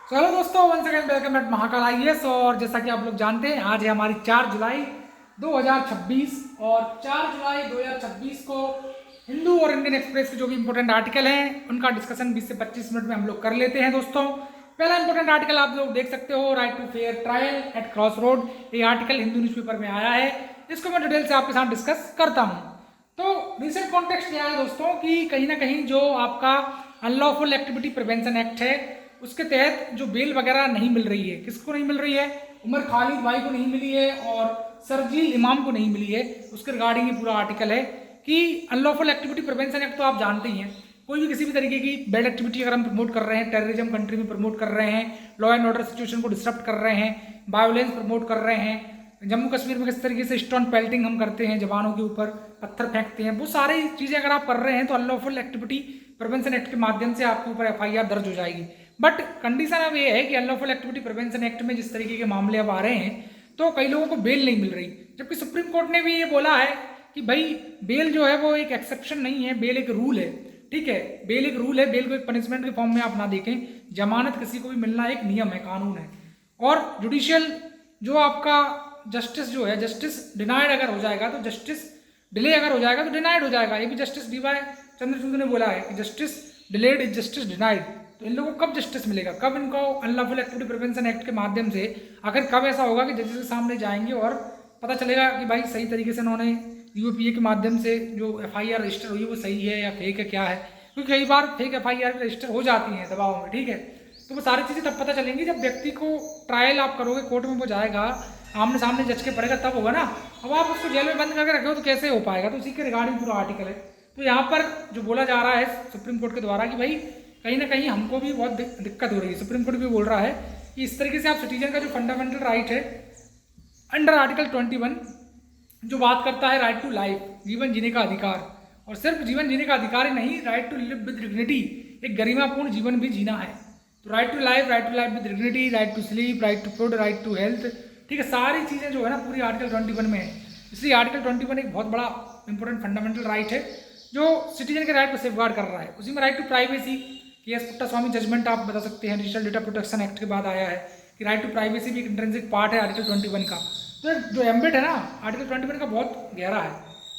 चलो दोस्तों, one second welcome eight Mahakal IAS. और जैसा कि आप लोग जानते हैं, आज है हमारी 4 जुलाई 2026 और 4 जुलाई 2026 को हिंदू और इंडियन एक्सप्रेस के जो भी इंपॉर्टेंट आर्टिकल हैं उनका डिस्कशन 20 से 25 मिनट में हम लोग कर लेते हैं दोस्तों। पहला इंपॉर्टेंट आर्टिकल आप लोग देख सकते हो, right to fair trial at cross road. ये आर्टिकल हिंदू न्यूज़पेपर में आया है, इसको मैं डिटेल से आपके साथ डिस्कस करता हूँ। तो रिसेंट कॉन्टेक्स्ट क्या है दोस्तों कि कहीं ना कहीं जो आपका अनलॉफुल एक्टिविटी प्रिवेंशन एक्ट है उसके तहत जो बेल वगैरह नहीं मिल रही है, किसको नहीं मिल रही है? उमर खालिद भाई को नहीं मिली है और सरजील इमाम को नहीं मिली है। उसके रिगार्डिंग ये पूरा आर्टिकल है कि अनलॉफुल एक्टिविटी प्रिवेंशन एक्ट तो आप जानते ही हैं, कोई भी किसी भी तरीके की बैड एक्टिविटी अगर हम प्रमोट कर रहे हैं, टेररिज्म कंट्री में प्रमोट कर रहे हैं, लॉ एंड ऑर्डर सिचुएशन को डिस्टर्ब कर रहे हैं, वायोलेंस प्रमोट कर रहे हैं, जम्मू कश्मीर में किस तरीके से स्टोन पेल्टिंग हम करते हैं, जवानों के ऊपर पत्थर फेंकते हैं, वो सारी चीज़ें अगर आप कर रहे हैं तो अनलॉफुल एक्टिविटी प्रिवेंशन एक्ट के माध्यम से आपके ऊपर एफआईआर दर्ज हो जाएगी। बट कंडीशन अब ये है कि अनलॉफुल एक्टिविटी प्रिवेंशन एक्ट में जिस तरीके के मामले अब आ रहे हैं तो कई लोगों को बेल नहीं मिल रही, जबकि सुप्रीम कोर्ट ने भी ये बोला है कि भाई बेल जो है वो एक एक्सेप्शन नहीं है, बेल एक रूल है। ठीक है, बेल एक रूल है, बेल को एक पनिशमेंट के फॉर्म में आप ना देखें। जमानत किसी को भी मिलना एक नियम है, कानून है। और जुडिशियल जो आपका जस्टिस जो है, जस्टिस डिनाइड अगर हो जाएगा तो जस्टिस डिले अगर हो जाएगा तो डिनाइड हो जाएगा। ये भी जस्टिस डीवाई चंद्रचूड़ ने बोला है कि justice delayed is justice denied. तो इन लोगों को कब जस्टिस मिलेगा, कब इनको अनलॉफुल एक्टिविटी प्रिवेंशन एक्ट के माध्यम से आखिर कब ऐसा होगा कि जजेस के सामने जाएंगे और पता चलेगा कि भाई सही तरीके से उन्होंने यूपीए के माध्यम से जो एफआईआर रजिस्टर हुई है वो सही है या फेक है, क्या है? क्योंकि कई बार फेक एफआईआर रजिस्टर हो जाती हैं दबाव में। ठीक है, तो वो सारी चीज़ें तब पता चलेंगी जब व्यक्ति को ट्रायल आप करोगे, कोर्ट में वो जाएगा, आमने सामने जज के पड़ेगा, तब होगा ना। अब आप उसको जेल में बंद करके रखे हो तो कैसे हो पाएगा? तो उसी के रिगार्डिंग पूरा आर्टिकल है। तो यहाँ पर जो बोला जा रहा है सुप्रीम कोर्ट के द्वारा कि भाई कहीं ना कहीं हमको भी बहुत दिक्कत हो रही है। सुप्रीम कोर्ट भी बोल रहा है कि इस तरीके से आप सिटीजन का जो फंडामेंटल राइट है अंडर आर्टिकल 21 जो बात करता है राइट टू लाइफ, जीवन जीने का अधिकार, और सिर्फ जीवन जीने का अधिकार ही नहीं, right to live with dignity, एक गरिमापूर्ण जीवन भी जीना है। तो right to life with dignity, right to sleep, right to food, right to health, ठीक है, सारी चीज़ें जो है ना पूरी आर्टिकल 21 में है। इसलिए आर्टिकल 21 एक बहुत बड़ा इंपॉर्टेंट फंडामेंटल राइट है जो सिटीजन के राइट को सेफगार्ड कर रहा है। उसी में राइट टू प्राइवेसी, के एस पुट्टास्वामी जजमेंट आप बता सकते हैं, डिजिटल डेटा प्रोटेक्शन एक्ट के बाद आया है कि राइट टू प्राइवेसी भी एक इंट्रिंसिक पार्ट है आर्टिकल 21 का। तो जो एम्बिट है ना आर्टिकल 21 का बहुत गहरा है।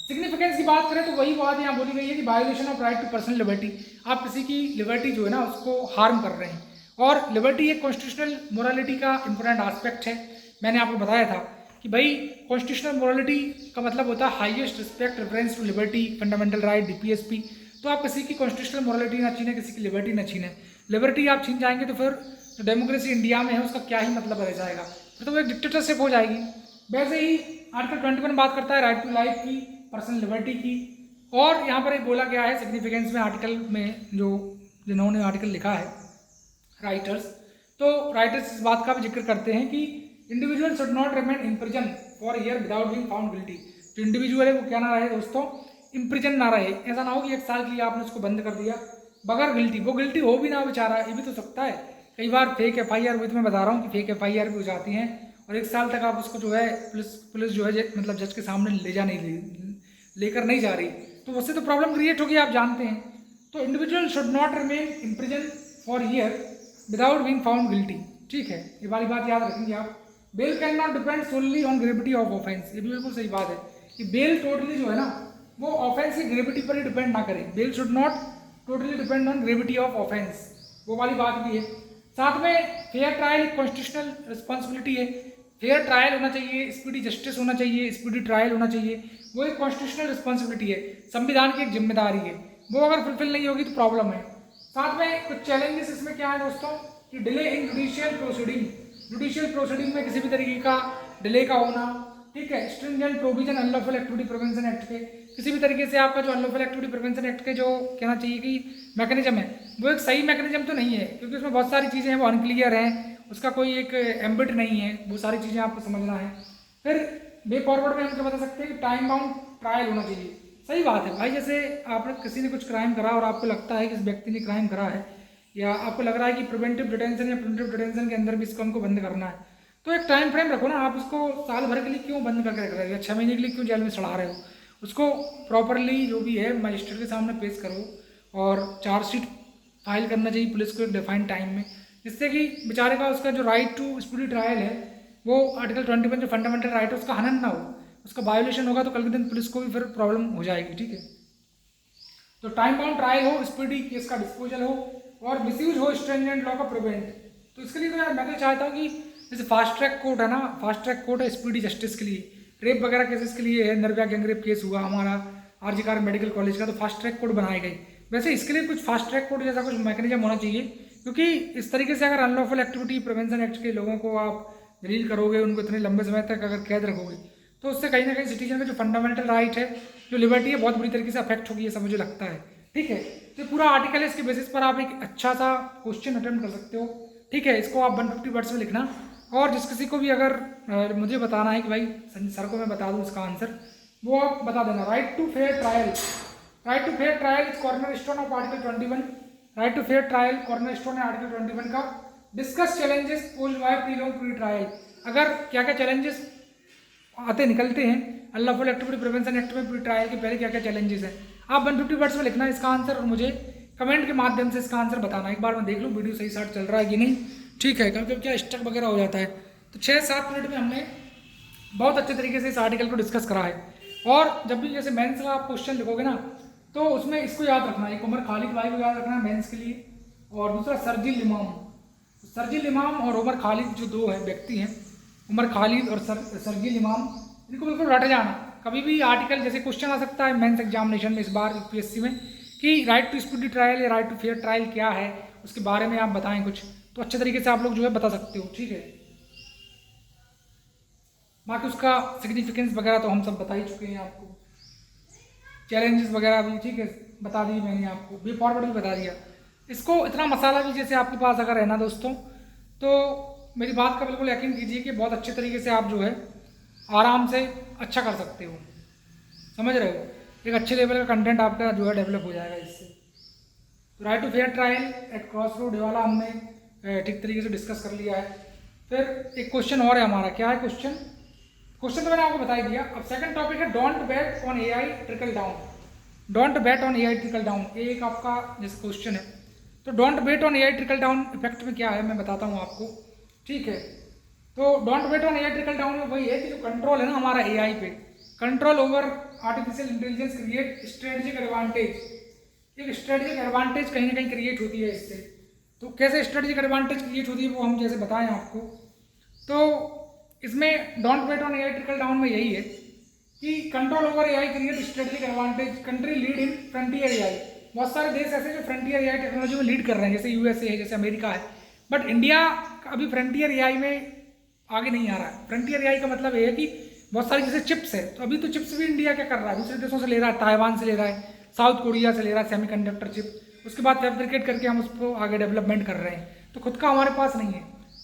सिग्निफिकेंस की बात करें तो वही बात यहाँ बोली गई है कि violation of right to personal liberty, आप किसी की लिबर्टी जो है ना उसको हार्म कर रहे हैं। और लिबर्टी एक कॉन्स्टिट्यूशनल मोरालिटी का इंपॉर्टेंट आस्पेक्ट है। मैंने आपको बताया था कि भाई कॉन्स्टिट्यूशनल मोरालिटी का मतलब होता है highest respect, reference to liberty, fundamental right, DPSP. तो आप किसी की कॉन्स्टिट्यूशनल मोरालिटी ना छीने, किसी की लिबर्टी ना छीने। लिबर्टी आप छीन जाएंगे तो फिर जो डेमोक्रेसी इंडिया में है उसका क्या ही मतलब रह जाएगा, फिर तो वो एक डिक्टेटरशिप हो जाएगी। वैसे ही आर्टिकल 21 बात करता है राइट टू लाइफ की, पर्सनल लिबर्टी की। और यहाँ पर एक बोला गया है सिग्निफिकेंस में आर्टिकल में, जो जिन्होंने आर्टिकल लिखा है राइटर्स, तो राइटर्स इस बात का भी जिक्र करते हैं कि individual should not remain in prison for year without being found guilty. जो इंडिविजुअल है वो क्या ना रहे दोस्तों, इम्प्रिजन ना रहे। ऐसा ना हो कि 1 साल के लिए आपने उसको बंद कर दिया बगैर गिल्टी, वो गिल्टी हो भी ना बेचारा, ये भी तो सकता है। कई बार फेक एफआईआर हुई, तो मैं बता रहा हूँ कि फेक एफआईआर भी हो जाती हैं और 1 साल तक आप उसको जो है पुलिस जो है मतलब जज के सामने लेकर नहीं जा रही, तो उससे तो प्रॉब्लम क्रिएट होगी, आप जानते हैं। तो individual should not remain in prison for year without being found guilty. ठीक है, ये वाली बात याद रखेंगे आप। Bail can not depend solely on gravity of offence, ये भी बिल्कुल सही बात है कि बेल टोटली जो है ना वो ऑफेंस की ग्रेविटी पर ही डिपेंड ना करे। Bail should not totally depend on gravity of offence, वो वाली बात भी है। साथ में फेयर ट्रायल एक कॉन्स्टिट्यूशनल रिस्पॉन्सिबिलिटी है। फेयर ट्रायल होना चाहिए, स्पीडी जस्टिस होना चाहिए, स्पीडी ट्रायल होना चाहिए, वो एक कॉन्स्टिट्यूशनल रिस्पॉन्सिबिलिटी है, संविधान की एक जिम्मेदारी है। वो अगर फुलफिल नहीं होगी तो प्रॉब्लम है। साथ में कुछ चैलेंजेस इसमें क्या है दोस्तों कि delay in judicial proceeding, judicial proceeding में किसी भी तरीके का डिले का होना। ठीक है, stringent provision unlawful activity prevention act के, किसी भी तरीके से आपका जो अनलॉफुल एक्टिविटी प्रिवेंशन एक्ट के जो कहना चाहिए कि मैकेनिज्म है वो एक सही मैकेनिज्म तो नहीं है, क्योंकि उसमें बहुत सारी चीज़ें हैं वो अनक्लियर हैं, उसका कोई एक एम्बिट नहीं है, वो सारी चीज़ें आपको समझना है। फिर वे फॉरवर्ड में हम क्या बता सकते हैं कि टाइम बाउंड ट्रायल होना चाहिए। सही बात है भाई, जैसे आपने किसी ने कुछ क्राइम करा और आपको लगता है कि इस व्यक्ति ने क्राइम करा है, या आपको लग रहा है कि प्रिवेंटिव डिटेंशन या प्रिवेंटिव डिटेंशन के अंदर भी इसको हमको बंद करना है, तो एक टाइम फ्रेम रखो ना। आप उसको साल भर के लिए क्यों बंद करके रख रहे हो या 6 महीने के लिए क्यों जेल में सड़ा रहे हो? उसको प्रॉपरली जो भी है मजिस्ट्रेट के सामने पेश करो और चार्जशीट फाइल करना चाहिए पुलिस को एक डिफाइंड टाइम में। जिससे कि बेचारे का उसका जो राइट टू स्पीडी ट्रायल है वो आर्टिकल 21 जो फंडामेंटल राइट है उसका हनन ना हो, उसका वायोलेशन होगा तो कल के दिन पुलिस को भी फिर प्रॉब्लम हो जाएगी। ठीक है, तो टाइम बाउंड ट्रायल हो, स्पीडी केस का डिस्पोजल हो और मिसयूज हो स्ट्रिंजेंट लॉ का प्रिवेंट। तो इसके लिए तो यार मैं तो चाहता हूँ कि जैसे फास्ट ट्रैक कोर्ट है ना, फास्ट ट्रैक कोर्ट है स्पीडी जस्टिस के लिए, रेप वगैरह केसेस के लिए है, निर्भया गैंगरेप केस हुआ हमारा आरजी कार मेडिकल कॉलेज का, तो फास्ट ट्रैक कोर्ट बनाए गए। वैसे इसके लिए कुछ फास्ट ट्रैक कोर्ट जैसा कुछ मैकेनिज्म होना चाहिए, क्योंकि इस तरीके से अगर अनलॉफुल एक्टिविटी प्रिवेंशन एक्ट के लोगों को आप जलील करोगे, उनको इतने लंबे समय तक अगर कैद रखोगे, तो उससे कहीं ना कहीं सिटीजन का जो फंडामेंटल राइट है, जो लिबर्टी है, बहुत बुरी तरीके से अफेक्ट होगी, ऐसा मुझे लगता है। ठीक है, तो पूरा आर्टिकल है, इसके बेसिस पर आप एक अच्छा सा क्वेश्चन अटेम्प्ट कर सकते हो। ठीक है, इसको आप 150 वर्ड्स में लिखना, और जिस किसी को भी अगर मुझे बताना है कि भाई सर को मैं बता दूं इसका आंसर, वो आप बता देना। Right to fair trial, right to fair trial is cornerstone of article 21। Right to fair trial cornerstone है आर्टिकल 21 का। Discuss challenges posed by pre law pre trial, अगर क्या क्या चैलेंजेस आते निकलते हैं अनलॉफुल एक्टिविटी प्रिवेंशन एक्ट में pre trial के पहले क्या क्या चैलेंजेस हैं, आप 150 वर्ड्स में लिखना है इसका आंसर, और मुझे कमेंट के माध्यम से इसका आंसर बताना। एक बार मैं देख लूँ वीडियो सही साथ चल रहा है कि नहीं। ठीक है, कभी कभी क्या स्टक वगैरह हो जाता है। तो 6-7 मिनट में हमने बहुत अच्छे तरीके से इस आर्टिकल को डिस्कस करा है। और जब भी जैसे मेंस का आप क्वेश्चन लिखोगे ना, तो उसमें इसको याद रखना है, एक उमर खालिद भाई को याद रखना है मेंस के लिए, और दूसरा सरजिल इमाम। सरजिल इमाम और उमर खालिद जो दो है व्यक्ति हैं, उमर खालिद और सरजिल इमाम, इनको बिल्कुल रट जाना। कभी भी आर्टिकल जैसे क्वेश्चन आ सकता है मेंस एग्जामिनेशन में इस बार यूपीएससी में कि राइट टू स्पीडी ट्रायल या राइट टू फेयर ट्रायल क्या है, उसके बारे में आप बताएं कुछ, तो अच्छे तरीके से आप लोग जो है बता सकते हो। ठीक है, बाकी उसका सिग्निफिकेंस वगैरह तो हम सब बता ही चुके हैं आपको, चैलेंजेस वगैरह भी ठीक है बता दिए मैंने आपको, वे फॉरवर्ड भी बता दिया। इसको इतना मसाला भी जैसे आपके पास अगर है ना दोस्तों, तो मेरी बात का बिल्कुल यकीन कीजिए कि बहुत अच्छे तरीके से आप जो है आराम से अच्छा कर सकते हो, समझ रहे हो, एक अच्छे लेवल का कंटेंट आपका जो है डेवलप हो जाएगा इससे। तो right to fair trial at cross road ये वाला हमने ठीक तरीके से डिस्कस कर लिया है। फिर एक क्वेश्चन और है हमारा, क्या है क्वेश्चन तो मैंने आपको बता ही दिया। अब सेकंड टॉपिक है don't bet on AI trickle down. Don't bet on AI trickle down, ये एक आपका जैसे क्वेश्चन है। तो don't bet on AI trickle down effect में क्या है मैं बताता हूँ आपको। ठीक है, तो don't bet on AI trickle down में वही है कि जो कंट्रोल है ना हमारा एआई पे, control over artificial intelligence create strategic advantage. एक स्ट्रेटेजिक एडवांटेज कहीं ना कहीं क्रिएट होती है इससे। तो कैसे स्ट्रेटेजिक एडवांटेज क्रिएट होती है वो हम जैसे बताएं आपको। तो इसमें don't bet on AI trickle down में यही है कि control over AI create strategic advantage, country lead in frontier AI. बहुत सारे देश ऐसे जो फ्रंटियर एआई टेक्नोलॉजी में लीड कर रहे हैं, जैसे यूएसए है, जैसे अमेरिका है, बट इंडिया अभी फ्रंटियर एआई में आगे नहीं आ रहा है। फ्रंटियर एआई का मतलब ये है कि बहुत सारी जैसे चिप्स है, तो अभी तो चिप्स भी इंडिया क्या कर रहा है, दूसरे देशों से ले रहा है, ताइवान से ले रहा है, साउथ कोरिया से ले रहा है सेमीकंडक्टर चिप, उसके बाद फैब्रिकेट करके हम उसको आगे डेवलपमेंट कर रहे हैं, तो खुद का हमारे पास नहीं है।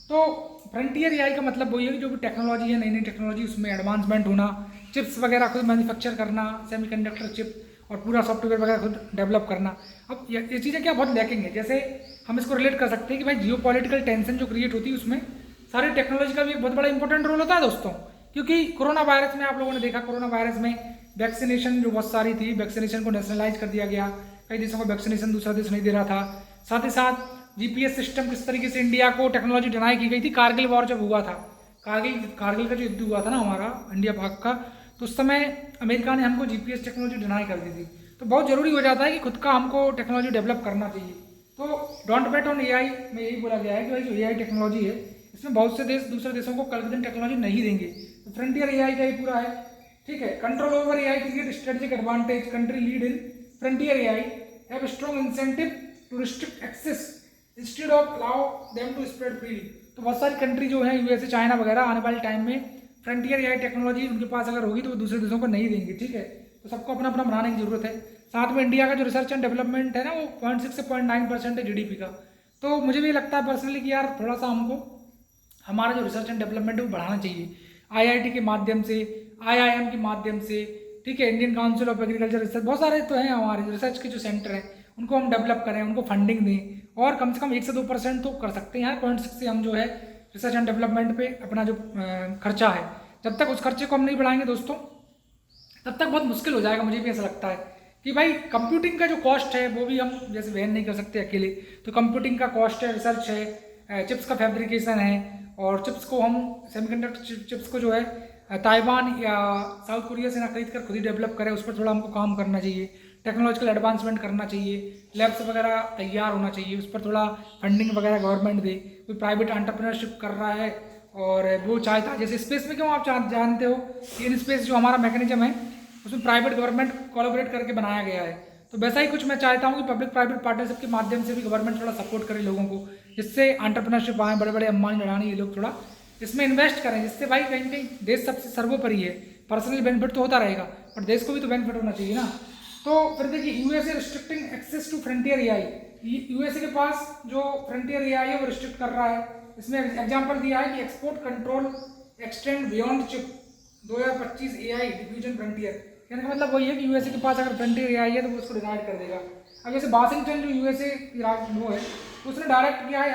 तो फ्रंटियर एआई का मतलब वही है कि जो भी टेक्नोलॉजी है, नई नई टेक्नोलॉजी, उसमें एडवांसमेंट होना, चिप्स वगैरह खुद मैन्युफैक्चर करना, सेमीकंडक्टर चिप और पूरा सॉफ्टवेयर वगैरह खुद डेवलप करना। अब ये चीज़ें क्या बहुत लैकिंग है। जैसे हम इसको रिलेट कर सकते हैं कि भाई जियो पॉलिटिकल टेंशन जो क्रिएट होती है उसमें सारी टेक्नोलॉजी का भी एक बहुत बड़ा इंपॉर्टेंट रोल होता है दोस्तों। क्योंकि कोरोना वायरस में आप लोगों ने देखा, कोरोना वायरस में वैक्सीनेशन जो बहुत सारी थी, वैक्सीनेशन को नेशनलाइज कर दिया गया, कई देशों को वैक्सीनेशन दूसरा देश नहीं दे रहा था। साथ ही साथ जीपीएस सिस्टम किस तरीके से इंडिया को टेक्नोलॉजी डिनाई की गई थी, कारगिल वॉर जब हुआ था, कारगिल का जो युद्ध हुआ था ना हमारा इंडिया पाक का, तो उस समय अमेरिका ने हमको जीपीएस टेक्नोलॉजी डिनाई कर दी थी। तो बहुत जरूरी हो जाता है कि खुद का हमको टेक्नोलॉजी डेवलप करना चाहिए। तो डोंट बेट ऑन एआई में यही बोला गया है कि भाई जो एआई टेक्नोलॉजी है इसमें बहुत से देश दूसरे देशों को कल के दिन टेक्नोलॉजी नहीं देंगे। तो फ्रंटियर एआई का ही पूरा है। ठीक है, control over AI create strategic advantage, country lead in frontier AI have strong incentive to restrict access instead of allow them to spread freely. तो बहुत सारी कंट्री जो है यूएसए, चाइना वगैरह, आने वाले टाइम में फ्रंटियर एआई टेक्नोलॉजी उनके पास अगर होगी तो वो दूसरे देशों को नहीं देंगे। ठीक है, तो सबको अपना अपना बनाने की जरूरत है। साथ में इंडिया का जो रिसर्च एंड डेवलपमेंट है ना, वो 0.6 से 0.9% है जीडीपी का। तो मुझे भी लगता है पर्सनली कि यार थोड़ा सा हमको हमारा जो रिसर्च एंड डेवलपमेंट है वो बढ़ाना चाहिए, आईआईटी के माध्यम से, आईआईएम के माध्यम से। ठीक है, Indian council of agriculture research, बहुत सारे तो हैं हमारे रिसर्च के जो सेंटर हैं, उनको हम डेवलप करें, उनको फंडिंग दें, और कम से कम 1 से 2% तो कर सकते हैं यार 0.6 से हम जो है रिसर्च एंड डेवलपमेंट पे अपना जो खर्चा है, जब तक उस खर्चे को हम नहीं बढ़ाएंगे दोस्तों, तब तक बहुत मुश्किल हो जाएगा। मुझे भी ऐसा लगता है कि भाई कंप्यूटिंग का जो कॉस्ट है वो भी हम जैसे वहन नहीं कर सकते अकेले। तो कंप्यूटिंग का कॉस्ट है, रिसर्च है, चिप्स का फैब्रिकेशन है, और चिप्स को हम सेमीकंडक्टर चिप्स को जो है ताइवान या साउथ कोरिया से ना खरीद कर खुद ही डेवलप करें, उस पर थोड़ा हमको काम करना चाहिए, टेक्नोलॉजिकल एडवांसमेंट करना चाहिए, लैब्स वगैरह तैयार होना चाहिए, उस पर थोड़ा फंडिंग वगैरह गवर्नमेंट दे। कोई प्राइवेट एंटरप्रेन्योरशिप कर रहा है और वो चाहता है, जैसे स्पेस में क्यों आप जानते हो कि इन स्पेस जो हमारा मैकेनिज्म है उसमें प्राइवेट गवर्नमेंट कोलैबोरेट करके बनाया गया है, तो वैसा ही कुछ मैं चाहता हूँ कि पब्लिक प्राइवेट पार्टनरशिप के माध्यम से भी गवर्नमेंट थोड़ा सपोर्ट करे लोगों को, जिससे एंटरप्रेन्योरशिप आए, बड़े बड़े अंबानी अडानी ये लोग थोड़ा इसमें इन्वेस्ट करें, जिससे भाई कहीं कहीं देश सबसे सर्वोपरि है। पर्सनल बेनिफिट तो होता रहेगा पर देश को भी तो बेनिफिट होना चाहिए ना। तो फिर देखिए, USA restricting access to frontier AI, USA के पास जो फ्रंटियर एआई है वो रिस्ट्रिक्ट कर रहा है। इसमें एग्जांपल दिया है कि export control extend beyond chip 2025 AI diffusion frontier, कहने का मतलब वही है कि यूएसए के पास अगर फ्रंटियर एआई है तो वो उसको डिनाइड कर देगा। अब जैसे वाशिंगटन जो यूएसए की वो है, उसने डायरेक्ट किया है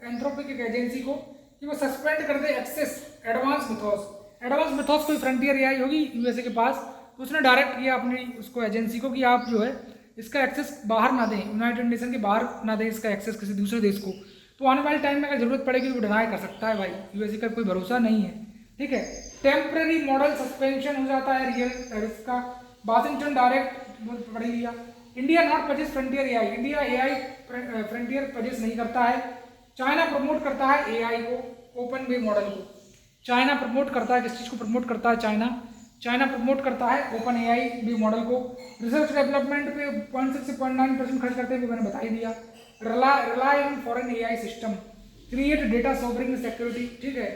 एंथ्रोपिक एक एजेंसी को कि वो सस्पेंड कर दे एक्सेस एडवांस मिथोस कोई फ्रंटियर एआई होगी यूएसए के पास, तो उसने डायरेक्ट किया अपनी उसको एजेंसी को कि आप जो है इसका एक्सेस बाहर ना दें, यूनाइटेड नेशन के बाहर ना दें इसका एक्सेस किसी दूसरे देश को। तो आने वाले टाइम में अगर जरूरत पड़ेगी तो वो डिनाई कर सकता है भाई, यूएसए का कोई भरोसा नहीं है, ठीक है। टेम्पररी मॉडल सस्पेंशन हो जाता है रियल टैरिफ का, वाशिंगटन डायरेक्ट पढ़ लिया। India not purchase frontier AI, India AI frontier purchase नहीं करता है। चाइना प्रमोट करता है एआई को, ओपन वे मॉडल को। चाइना प्रमोट करता है, किस चीज़ को प्रमोट करता है चाइना प्रमोट करता है ओपन एआई भी मॉडल को। रिसर्च डेवलपमेंट पे 0.6 से 0.9% खर्च करते हैं, वो मैंने बता ही दिया। Rely on foreign AI system, create data sovereign security, ठीक है।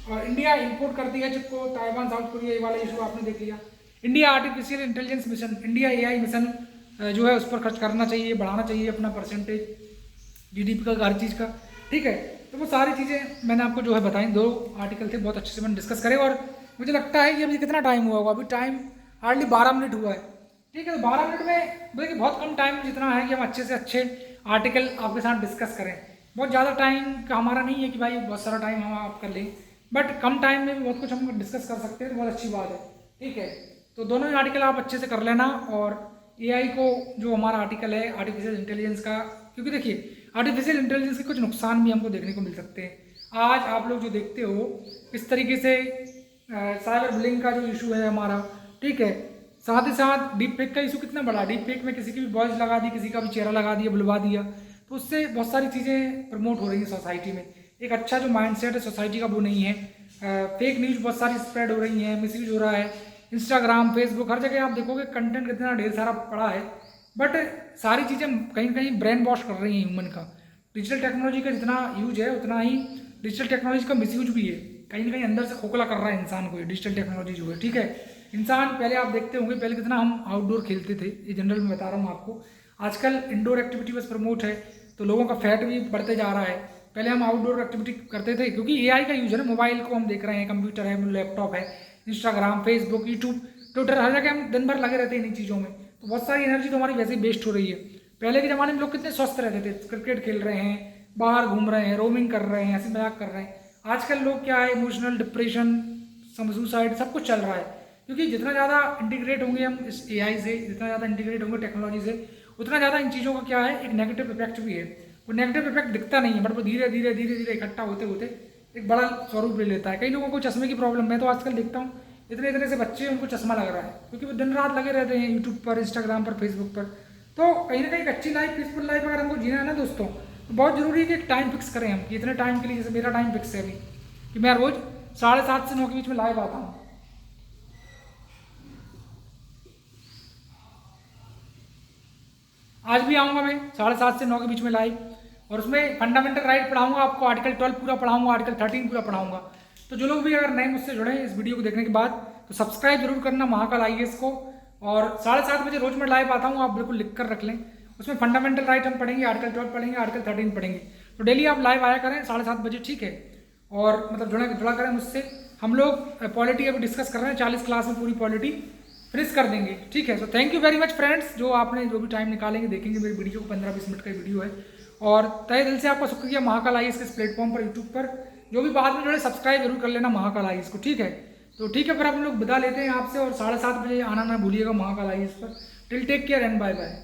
और इंडिया इंपोर्ट करती है चिप को, ताइवान साउथ कोरिया, ये वाला इशू आपने देख लिया। India artificial intelligence mission, India AI mission जो है उस पर खर्च करना चाहिए, बढ़ाना चाहिए अपना परसेंटेज जीडीपी का, हर चीज़ का, ठीक है। तो वो सारी चीज़ें मैंने आपको जो है बताई, 2 आर्टिकल थे, बहुत अच्छे से मैंने डिस्कस करे। और मुझे लगता है कि अभी कितना टाइम हुआ होगा, अभी टाइम हार्डली 12 मिनट हुआ है, ठीक है। तो 12 मिनट में देखिए बहुत कम टाइम जितना है कि हम अच्छे से अच्छे आर्टिकल आपके साथ डिस्कस करें। बहुत ज़्यादा टाइम का हमारा नहीं है कि भाई बहुत सारा टाइम हम आप कर लें, बट कम टाइम में भी बहुत कुछ हम डिस्कस कर सकते हैं, तो बहुत अच्छी बात है, ठीक है। तो दोनों ही आर्टिकल आप अच्छे से कर लेना। और एआई को जो हमारा आर्टिकल है आर्टिफिशियल इंटेलिजेंस का, क्योंकि देखिए आर्टिफिशियल इंटेलिजेंस के कुछ नुकसान भी हमको देखने को मिल सकते हैं। आज आप लोग जो देखते हो इस तरीके से साइबर बुलिंग का जो इशू है हमारा, ठीक है, साथ ही साथ डीप फेक का इशू कितना बड़ा। डीप फेक में किसी की भी वॉइस लगा दी, किसी का भी चेहरा लगा दिया, बुलवा दिया, तो उससे बहुत सारी चीज़ें प्रमोट हो रही हैं सोसाइटी में। एक अच्छा जो माइंडसेट है सोसाइटी का वो नहीं है। फेक न्यूज़ बहुत सारी स्प्रेड हो रही हैं, मिसयूज हो रहा है। इंस्टाग्राम, फेसबुक, हर जगह आप देखोगे कंटेंट कितना ढेर सारा पड़ा है, बट सारी चीज़ें कहीं कहीं ब्रेन वॉश कर रही हैं ह्यूमन का। डिजिटल टेक्नोलॉजी का जितना यूज है उतना ही डिजिटल टेक्नोलॉजी का मिसयूज भी है, कहीं ना कहीं अंदर से खोखला कर रहा है इंसान को ये डिजिटल टेक्नोलॉजी जो है, ठीक है। इंसान पहले आप देखते होंगे, पहले कितना हम आउटडोर खेलते थे, ये जनरल में बता रहा हूँ आपको। आजकल इंडोर एक्टिविटी बस प्रमोट है, तो लोगों का फैट भी बढ़ते जा रहा है। पहले हम आउटडोर एक्टिविटी करते थे, क्योंकि एआई का यूज है ना, मोबाइल को हम देख रहे हैं, कंप्यूटर है, लैपटॉप है, इंस्टाग्राम, फेसबुक, यूट्यूब, ट्विटर, हर जगह हम दिन भर लगे रहते हैं इन चीज़ों में, तो बहुत सारी एनर्जी तो हमारी वैसे ही वेस्ट हो रही है। पहले के ज़माने में लोग कितने स्वस्थ रहते थे, क्रिकेट खेल रहे हैं, बाहर घूम रहे हैं, रोमिंग कर रहे हैं, हंसी मजाक कर रहे हैं। आजकल लोग क्या है, इमोशनल डिप्रेशन, सुसाइड, सब कुछ चल रहा है। क्योंकि जितना ज़्यादा इंटीग्रेट होंगे हम इस एआई से, जितना ज़्यादा इंटीग्रेट होंगे टेक्नोलॉजी से, उतना ज़्यादा इन चीज़ों का क्या है, एक नेगेटिव इफेक्ट भी है। वो नेगेटिव इफेक्ट दिखता नहीं है, बट वो धीरे धीरे धीरे धीरे इकट्ठा होते होते एक बड़ा स्वरूप ले लेता है। कई लोगों को चश्मे की प्रॉब्लम है, तो आजकल देखता हूँ इतने इतने से बच्चे उनको चश्मा लग रहा है, क्योंकि वो दिन रात लगे रहते हैं यूट्यूब पर, इंस्टाग्राम पर, फेसबुक पर। तो कहीं ना कहीं एक अच्छी लाइफ, पीसफुल लाइफ अगर हमको जीना है ना दोस्तों, तो बहुत जरूरी है कि एक टाइम फिक्स करें हम कि इतने टाइम के लिए, जैसे मेरा टाइम फिक्स है अभी कि मैं रोज़ 7:30 से 9 के बीच में लाइव आता हूँ। आज भी आऊँगा मैं 7:30 से 9 के बीच में लाइव, और उसमें फंडामेंटल राइट पढ़ाऊँगा आपको, आर्टिकल 12 पूरा पढ़ाऊँगा, आर्टिकल 13 पूरा पढ़ाऊँगा। तो जो लोग भी अगर नए मुझसे जुड़े हैं इस वीडियो को देखने के बाद, तो सब्सक्राइब जरूर करना महाकाल आईएएस को। और 7:30 बजे रोज मैं लाइव आता हूँ, आप बिल्कुल लिख कर रख लें। उसमें फंडामेंटल राइट हम पढ़ेंगे, आर्टिकल 12 पढ़ेंगे, आर्टिकल 13 पढ़ेंगे। तो डेली आप लाइव आया करें 7:30 बजे, ठीक है। और मतलब जुड़ा करें मुझसे। हम लोग पॉलिटी अभी डिस्कस कर रहे हैं, 40 क्लास में पूरी पॉलिटी फिनिश कर देंगे, ठीक है। So thank you very much friends, जो आपने जो भी टाइम निकालेंगे, देखेंगे मेरी वीडियो को। 15-20 मिनट का वीडियो है, और तहे दिल से आपका शुक्रिया महाकाल आईएएस के इस प्लेटफॉर्म पर, यूट्यूब पर। जो भी बाद में जुड़े सब्सक्राइब जरूर कर लेना महाकाल आईएएस को, ठीक है। तो ठीक है, फिर हम लोग विदा लेते हैं आपसे, और 7:30 बजे आना ना भूलिएगा महाकाल आईएएस पर। Till take care and bye bye.